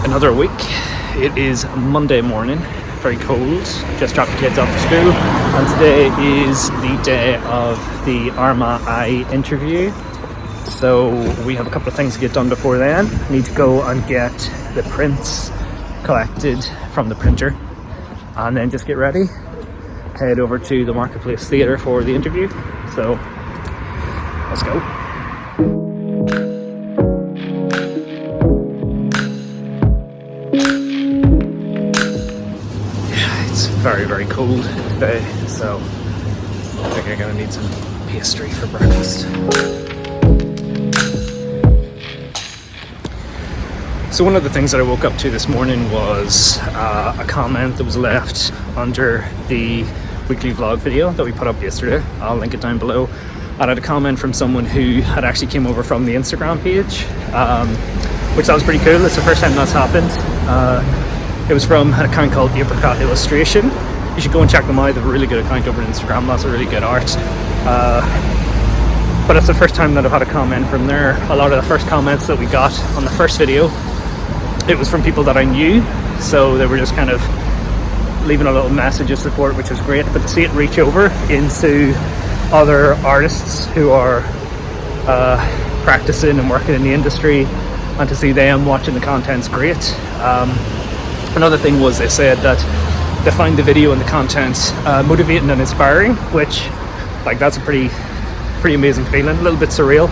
Another week. It is Monday morning, very cold, just dropped the kids off to school, and today is the day of the Armagh interview. So we have a couple of things to get done before then. Need to go and get the prints collected from the printer and then just get ready, head over to the Marketplace Theatre for the interview. So let's go. Very cold today, so I think I'm gonna need some pastry for breakfast. So one of the things that I woke up to this morning was a comment that was left under the weekly vlog video that we put up yesterday. I'll link it down below. I had a comment from someone who had actually came over from the Instagram page, which that was pretty cool. It's the first time that's happened. It was from an account called Procreate Illustration. You should go and check them out. They have a really good account over on Instagram. Lots of really good art. But it's the first time that I've had a comment from there. A lot of the first comments that we got on the first video, it was from people that I knew. So they were just kind of leaving a little message of support, which was great. But to see it reach over into other artists who are practicing and working in the industry, and to see them watching the content's great. Another thing was they said that they find the video and the content motivating and inspiring, which, like, that's a pretty amazing feeling, a little bit surreal.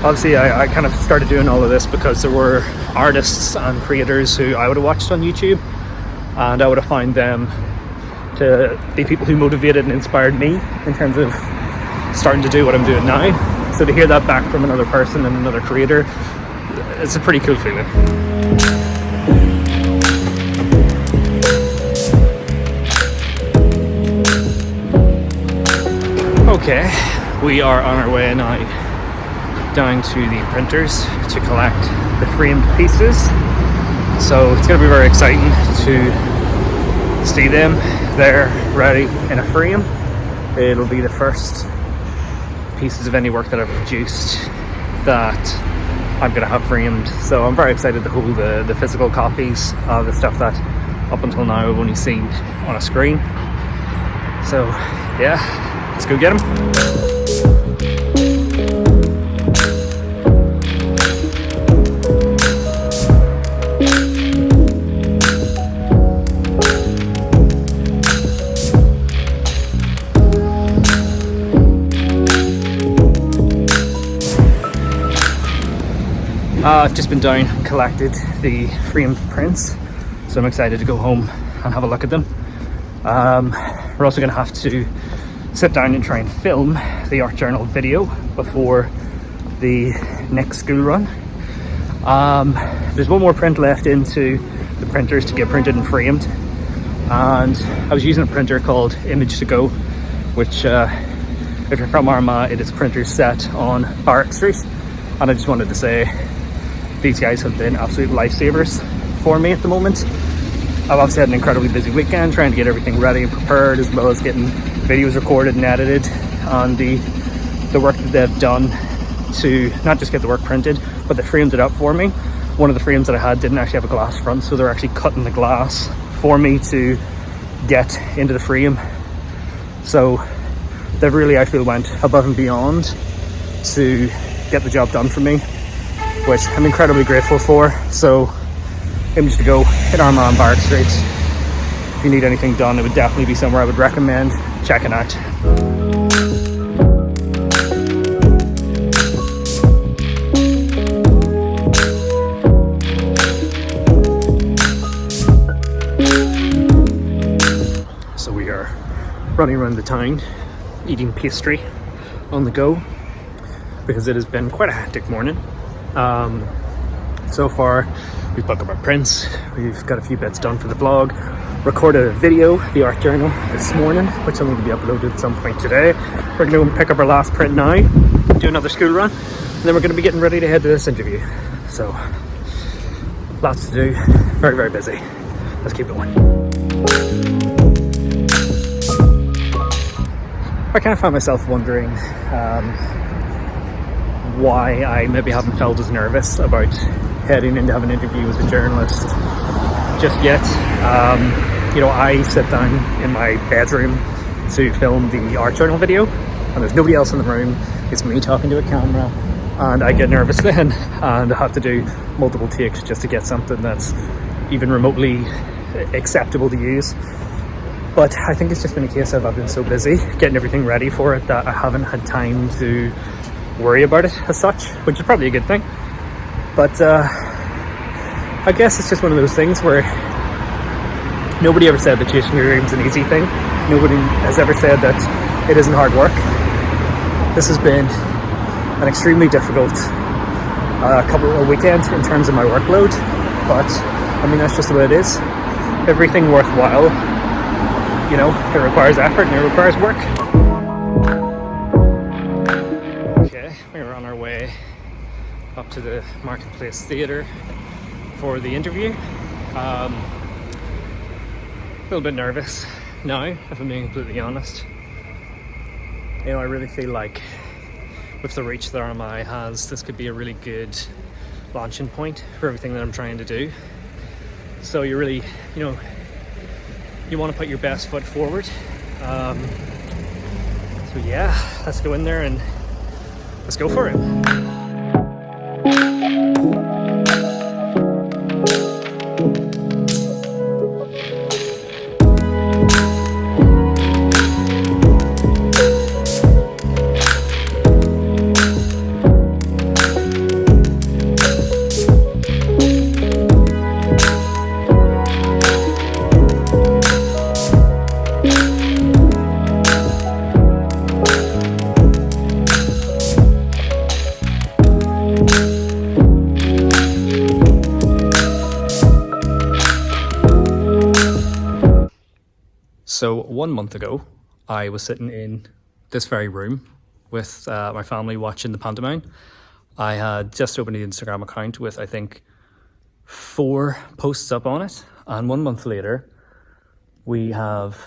Obviously I kind of started doing all of this because there were artists and creators who I would have watched on YouTube, and I would have found them to be people who motivated and inspired me in terms of starting to do what I'm doing now. So to hear that back from another person and another creator, it's a pretty cool feeling. Okay, we are on our way now down to the printers to collect the framed pieces. So it's going to be very exciting to see them there ready in a frame. It'll be the first pieces of any work that I've produced that I'm going to have framed. So I'm very excited to hold the physical copies of the stuff that up until now I've only seen on a screen. So yeah. Let's go get them. I've just been down and collected the framed prints, so I'm excited to go home and have a look at them. We're also going to have to sit down and try and film the art journal video before the next school run. There's one more print left into the printers to get printed and framed, and I was using a printer called Image2Go, which if you're from Armagh, it is printers set on Barrack Street, and I just wanted to say these guys have been absolute lifesavers for me at the moment. I've obviously had an incredibly busy weekend trying to get everything ready and prepared, as well as getting videos recorded and edited on the work that they've done to not just get the work printed, but they framed it up for me. One of the frames that I had didn't actually have a glass front, so they're actually cutting the glass for me to get into the frame. So they've really, I feel, went above and beyond to get the job done for me, which I'm incredibly grateful for. So Image2Go in Armagh on Barrack Street. If you need anything done, it would definitely be somewhere I would recommend checking out. So we are running around the town, eating pastry on the go, because it has been quite a hectic morning. So far, we've booked up our prints, we've got a few bits done for the vlog, recorded a video, the art journal, this morning, which will need to be uploaded at some point today. We're going to go and pick up our last print now, do another school run, and then we're going to be getting ready to head to this interview. So, lots to do, very busy. Let's keep going. I kind of find myself wondering why I maybe haven't felt as nervous about heading in to have an interview with a journalist just yet. You know, I sit down in my bedroom to film the art journal video, and there's nobody else in the room. It's me talking to a camera, and I get nervous then, and I have to do multiple takes just to get something that's even remotely acceptable to use. But I think it's just been a case of I've been so busy getting everything ready for it that I haven't had time to worry about it as such, which is probably a good thing. But I guess it's just one of those things where nobody ever said that chasing your dreams is an easy thing. Nobody has ever said that it isn't hard work. This has been an extremely difficult couple of weekends in terms of my workload, but I mean, that's just the way it is. Everything worthwhile, you know, it requires effort and it requires work. Okay, we're on our way up to the Marketplace Theatre for the interview. A little bit nervous now, if I'm being completely honest. You know, I really feel like with the reach that Armagh has, this could be a really good launching point for everything that I'm trying to do. So you really, you know, you want to put your best foot forward. So yeah, let's go in there and let's go for it. So 1 month ago, I was sitting in this very room with my family watching the pantomime. I had just opened the Instagram account with, I think, 4 posts up on it. And 1 month later, we have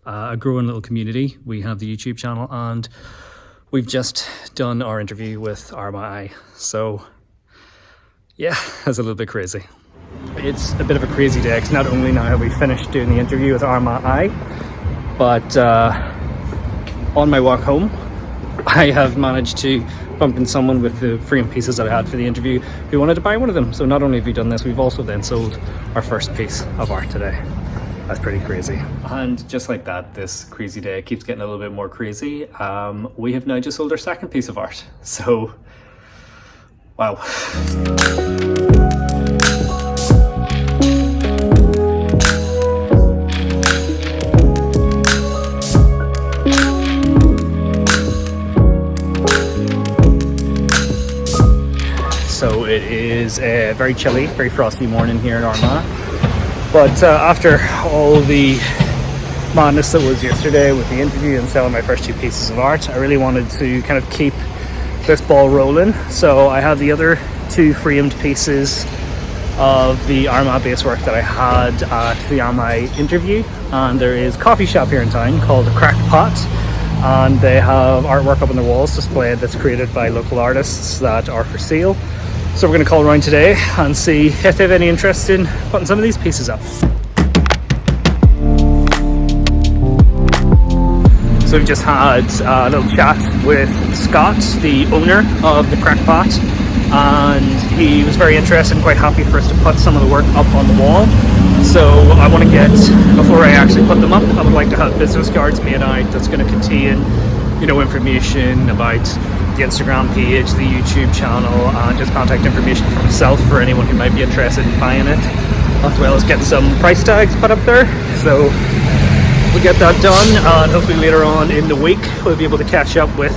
a growing little community. We have the YouTube channel, and we've just done our interview with Armagh. So yeah, that's a little bit crazy. It's a bit of a crazy day because not only now have we finished doing the interview with Armagh, but on my walk home, I have managed to bump in someone with the framed pieces that I had for the interview who wanted to buy one of them. So not only have we done this, we've also then sold our first piece of art today. That's pretty crazy. And just like that, this crazy day keeps getting a little bit more crazy. We have now just sold our second piece of art. So, wow. So it is a very chilly, very frosty morning here in Armagh. But after all the madness that was yesterday with the interview and selling my first 2 pieces of art, I really wanted to kind of keep this ball rolling. So I have the other 2 framed pieces of the Armagh base work that I had at the Armagh interview. And there is a coffee shop here in town called the Cracked Pot. And they have artwork up on the walls displayed that's created by local artists that are for sale. So we're going to call around today and see if they have any interest in putting some of these pieces up. So we've just had a little chat with Scott, the owner of the Cracked Pot, and he was very interested and quite happy for us to put some of the work up on the wall. So I want to get, before I actually put them up, I would like to have business cards made out that's going to contain, you know, information about the Instagram page, the YouTube channel, and just contact information for myself for anyone who might be interested in buying it, as well as getting some price tags put up there. So we'll get that done, and hopefully later on in the week we'll be able to catch up with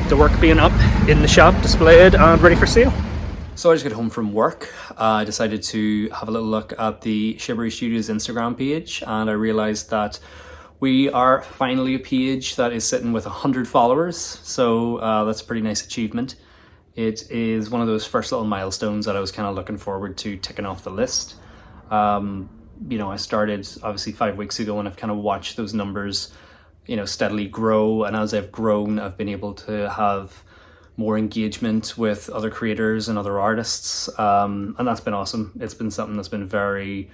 the work being up in the shop, displayed and ready for sale. So I just got home from work. I decided to have a little look at the Shibaroo Studios Instagram page, and I realized that we are finally a page that is sitting with 100 followers. So that's a pretty nice achievement. It is one of those first little milestones that I was kind of looking forward to ticking off the list. You know, I started obviously 5 weeks ago, and I've kind of watched those numbers, you know, steadily grow. And as I've grown, I've been able to have more engagement with other creators and other artists, and that's been awesome. It's been something that's been very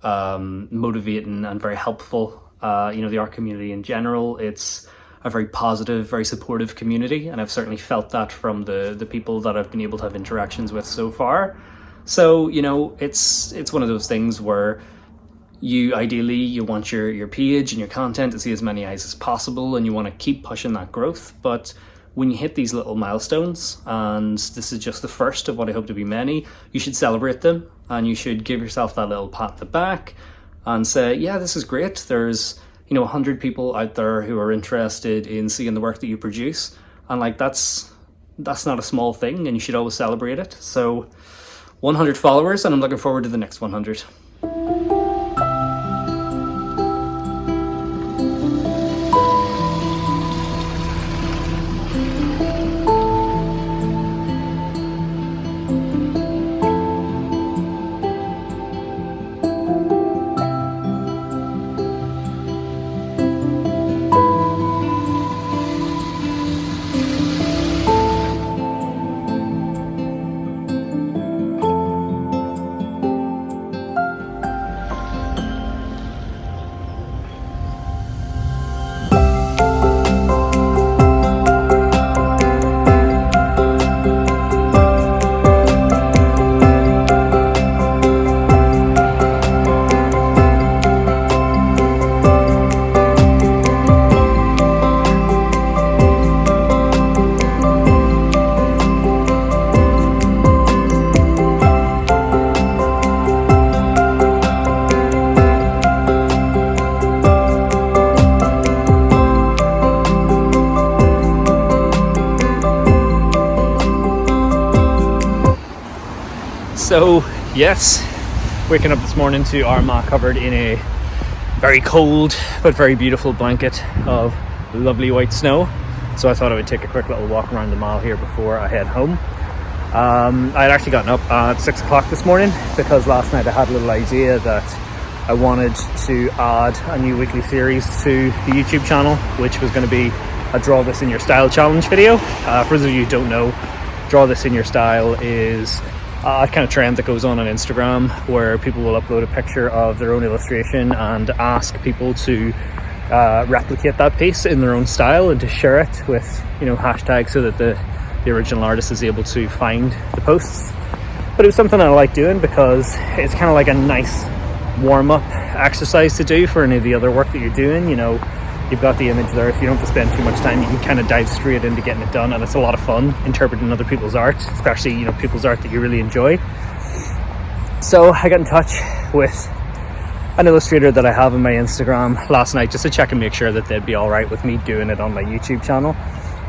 motivating and very helpful. You know, the art community in general, it's a very positive, very supportive community, and I've certainly felt that from the people that I've been able to have interactions with so far. So, you know, it's one of those things where you ideally you want your page and your content to see as many eyes as possible, and you want to keep pushing that growth. But when you hit these little milestones, and this is just the first of what I hope to be many, you should celebrate them, and you should give yourself that little pat on the back and say, yeah, this is great. There's, you know, 100 people out there who are interested in seeing the work that you produce, and like that's not a small thing, and you should always celebrate it. So 100 followers, and I'm looking forward to the next 100. So yes, waking up this morning to Armagh covered in a very cold but very beautiful blanket of lovely white snow. So I thought I would take a quick little walk around the mall here before I head home. I had actually gotten up at 6 o'clock this morning because last night I had a little idea that I wanted to add a new weekly series to the YouTube channel, which was going to be a Draw This in Your Style challenge video. For those of you who don't know, Draw This in Your Style is a kind of trend that goes on Instagram where people will upload a picture of their own illustration and ask people to replicate that piece in their own style and to share it with, you know, hashtags so that the original artist is able to find the posts. But it was something I like doing because it's kind of like a nice warm-up exercise to do for any of the other work that you're doing. You know, you've got the image there. If you don't have to spend too much time, you can kind of dive straight into getting it done, and it's a lot of fun interpreting other people's art, especially, you know, people's art that you really enjoy. So I got in touch with an illustrator that I have on my Instagram last night just to check and make sure that they'd be all right with me doing it on my YouTube channel.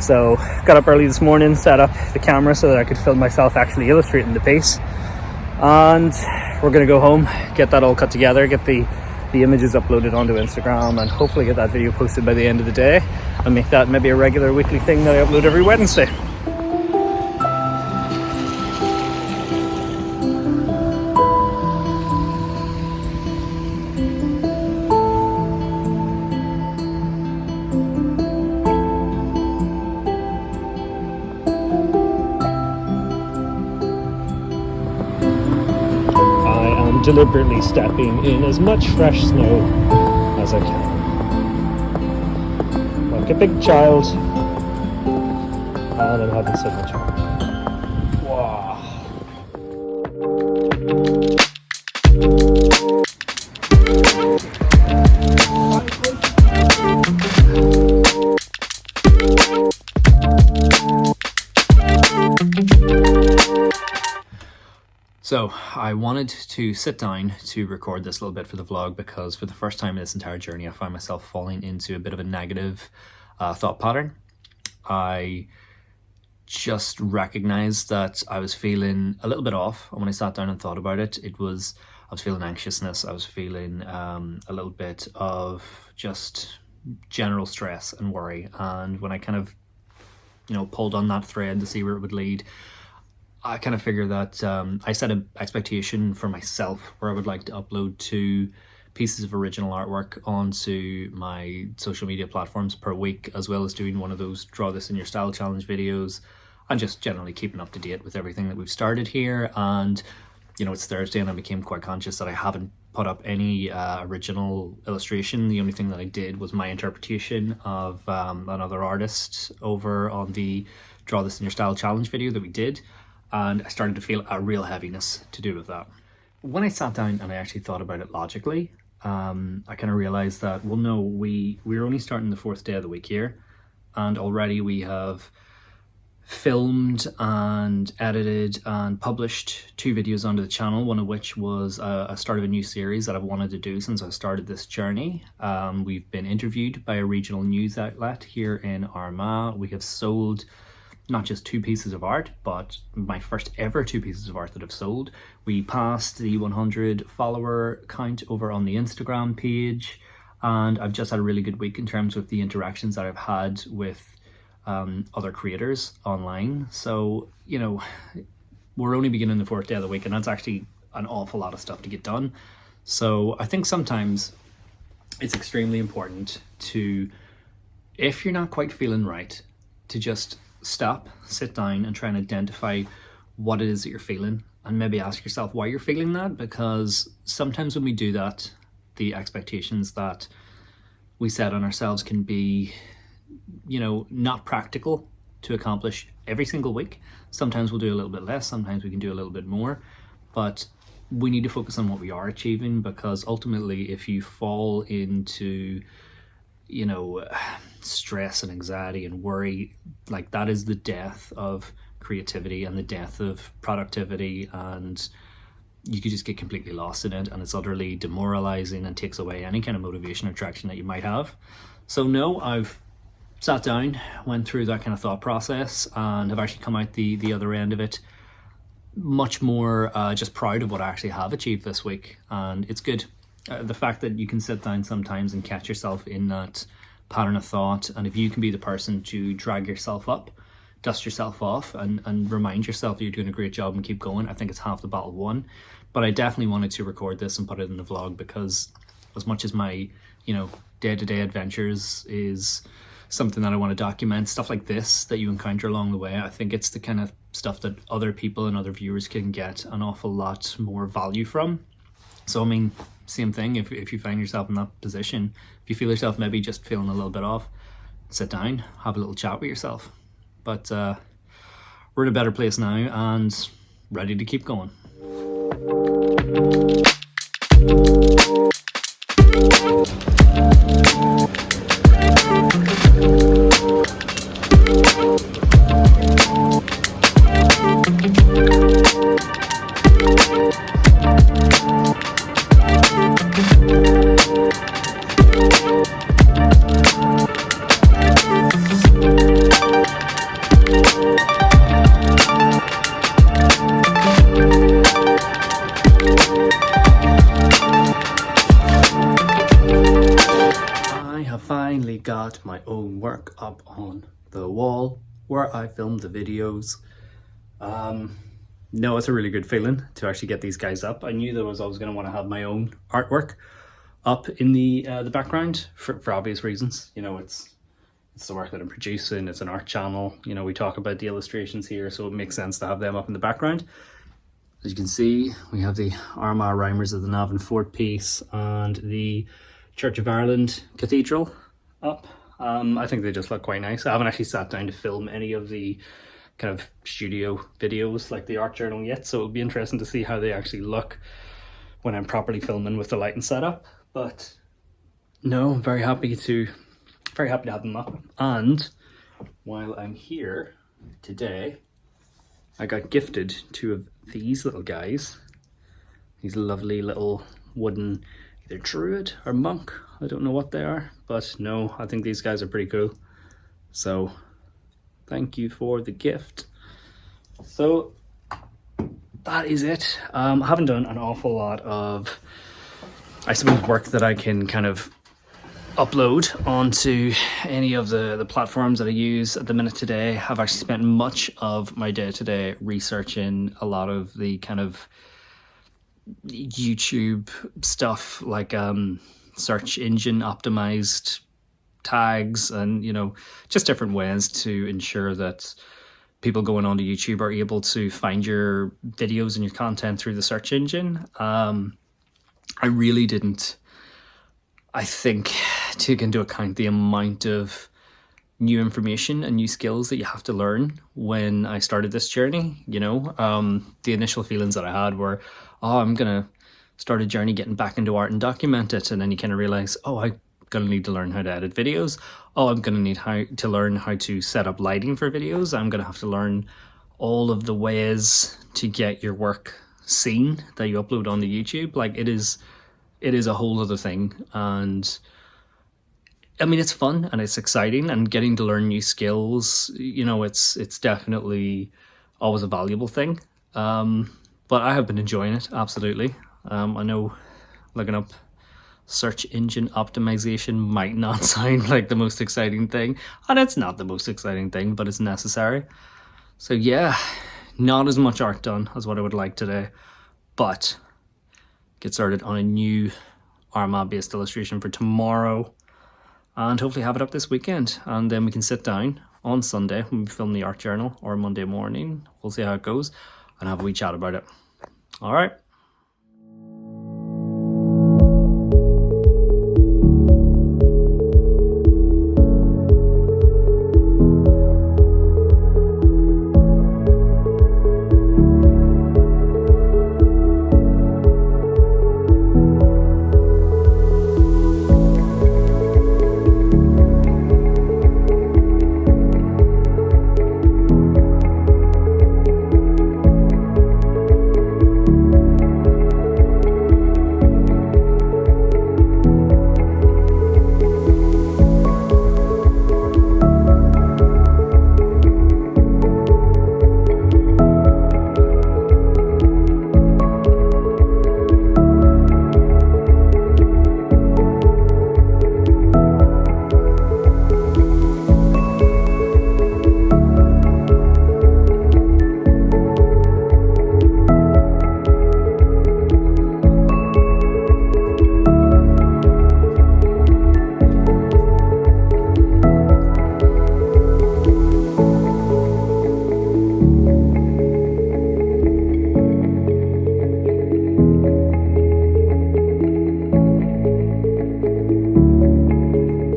So got up early this morning, set up the camera so that I could film myself actually illustrating the piece, and we're gonna go home, get that all cut together, get the images uploaded onto Instagram, and hopefully get that video posted by the end of the day and make that maybe a regular weekly thing that I upload every Wednesday. Deliberately stepping in as much fresh snow as I can. Like a big child, and I'm having so much fun. Wow. So I wanted to sit down to record this little bit for the vlog because for the first time in this entire journey I find myself falling into a bit of a negative thought pattern. I just recognized that I was feeling a little bit off, and when I sat down and thought about it, I was feeling anxiousness, I was feeling a little bit of just general stress and worry, and when I kind of, you know, pulled on that thread to see where it would lead, I kind of figured that I set an expectation for myself where I would like to upload 2 pieces of original artwork onto my social media platforms per week, as well as doing one of those Draw This in Your Style challenge videos and just generally keeping up to date with everything that we've started here. And you know, it's Thursday and I became quite conscious that I haven't put up any original illustration. The only thing that I did was my interpretation of another artist over on the Draw This in Your Style challenge video that we did, and I started to feel a real heaviness to do with that. When I sat down and I actually thought about it logically, I kind of realized that, well, no, we're only starting the 4th day of the week here, and already we have filmed and edited and published 2 videos onto the channel, one of which was a start of a new series that I've wanted to do since I started this journey. We've been interviewed by a regional news outlet here in Armagh. We have sold not just 2 pieces of art, but my first ever 2 pieces of art that I've sold. We passed the 100 follower count over on the Instagram page, and I've just had a really good week in terms of the interactions that I've had with other creators online. So, you know, we're only beginning the 4th day of the week, and that's actually an awful lot of stuff to get done. So I think sometimes it's extremely important to, if you're not quite feeling right, to just stop, sit down and try and identify what it is that you're feeling, and maybe ask yourself why you're feeling that, because sometimes when we do that, the expectations that we set on ourselves can be, you know, not practical to accomplish every single week. Sometimes we'll do a little bit less, sometimes we can do a little bit more, but we need to focus on what we are achieving, because ultimately if you fall into, you know, stress and anxiety and worry, like, that is the death of creativity and the death of productivity, and you could just get completely lost in it, and it's utterly demoralizing and takes away any kind of motivation or traction that you might have. So no, I've sat down, went through that kind of thought process, and have actually come out the other end of it much more just proud of what I actually have achieved this week. And it's good. The fact that you can sit down sometimes and catch yourself in that pattern of thought, and if you can be the person to drag yourself up, dust yourself off, and remind yourself that you're doing a great job and keep going, I think it's half the battle won. But I definitely wanted to record this and put it in the vlog, because as much as my, you know, day-to-day adventures is something that I want to document, stuff like this that you encounter along the way, I think it's the kind of stuff that other people and other viewers can get an awful lot more value from. So I mean, same thing, if you find yourself in that position, if you feel yourself maybe just feeling a little bit off, sit down, have a little chat with yourself. But we're in a better place now and ready to keep going. Finally got my own work up on the wall where I filmed the videos. No, it's a really good feeling to actually get these guys up. I knew that I was always going to want to have my own artwork up in the background for obvious reasons. You know, it's the work that I'm producing, it's an art channel, you know, we talk about the illustrations here, so it makes sense to have them up in the background. As you can see, we have the Armagh Rhymers of the Navan Fort piece and the Church of Ireland Cathedral up. I think they just look quite nice. I haven't actually sat down to film any of the kind of studio videos like the art journal yet, so it'll be interesting to see how they actually look when I'm properly filming with the lighting setup. But no, I'm very happy to have them up. And while I'm here today, I got gifted 2 of these little guys, these lovely little wooden, either druid or monk, I don't know what they are, but no, I think these guys are pretty cool. So thank you for the gift. So that is it. I haven't done an awful lot of, I suppose, work that I can kind of upload onto any of the platforms that I use at the minute today. I've actually spent much of my day today researching a lot of the kind of YouTube stuff, like search engine optimized tags, and you know, just different ways to ensure that people going onto YouTube are able to find your videos and your content through the search engine. I really didn't, I think, take into account the amount of new information and new skills that you have to learn when I started this journey. You know, the initial feelings that I had were, oh, I'm gonna start a journey getting back into art and document it, and then you kind of realize, oh, I'm gonna need to learn how to edit videos. Oh, I'm gonna need to learn how to set up lighting for videos. I'm gonna have to learn all of the ways to get your work seen that you upload onto YouTube. Like, it is a whole other thing. And I mean, it's fun and it's exciting, and getting to learn new skills, you know, it's definitely always a valuable thing. But I have been enjoying it, absolutely. I know looking up search engine optimization might not sound like the most exciting thing, and it's not the most exciting thing, but it's necessary. So yeah, not as much art done as what I would like today, but get started on a new Armagh based illustration for tomorrow, and hopefully have it up this weekend, and then we can sit down on Sunday when we film the art journal, or Monday morning, we'll see how it goes, and have a wee chat about it. All right.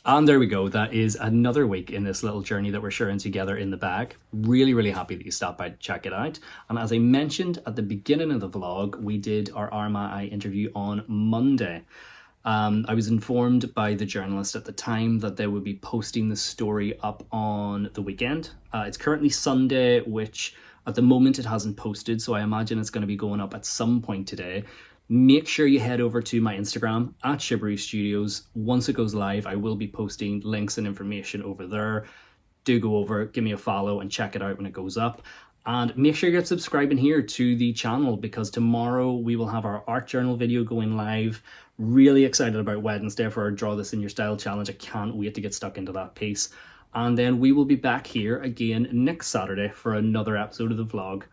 And there we go. That is another week in this little journey that we're sharing together in the bag. Really, really happy that you stopped by to check it out. And as I mentioned at the beginning of the vlog, we did our Armagh interview on Monday. I was informed by the journalist at the time that they would be posting the story up on the weekend. It's currently Sunday, which at the moment it hasn't posted, so I imagine it's going to be going up at some point today. Make sure you head over to my Instagram at Shibaroo Studios. Once it goes live, I will be posting links and information over there. Do go over, give me a follow, and check it out when it goes up. And make sure you get subscribing here to the channel, because tomorrow we will have our art journal video going live. Really excited about Wednesday for our Draw This in Your Style challenge. I can't wait to get stuck into that piece. And then we will be back here again next Saturday for another episode of the vlog.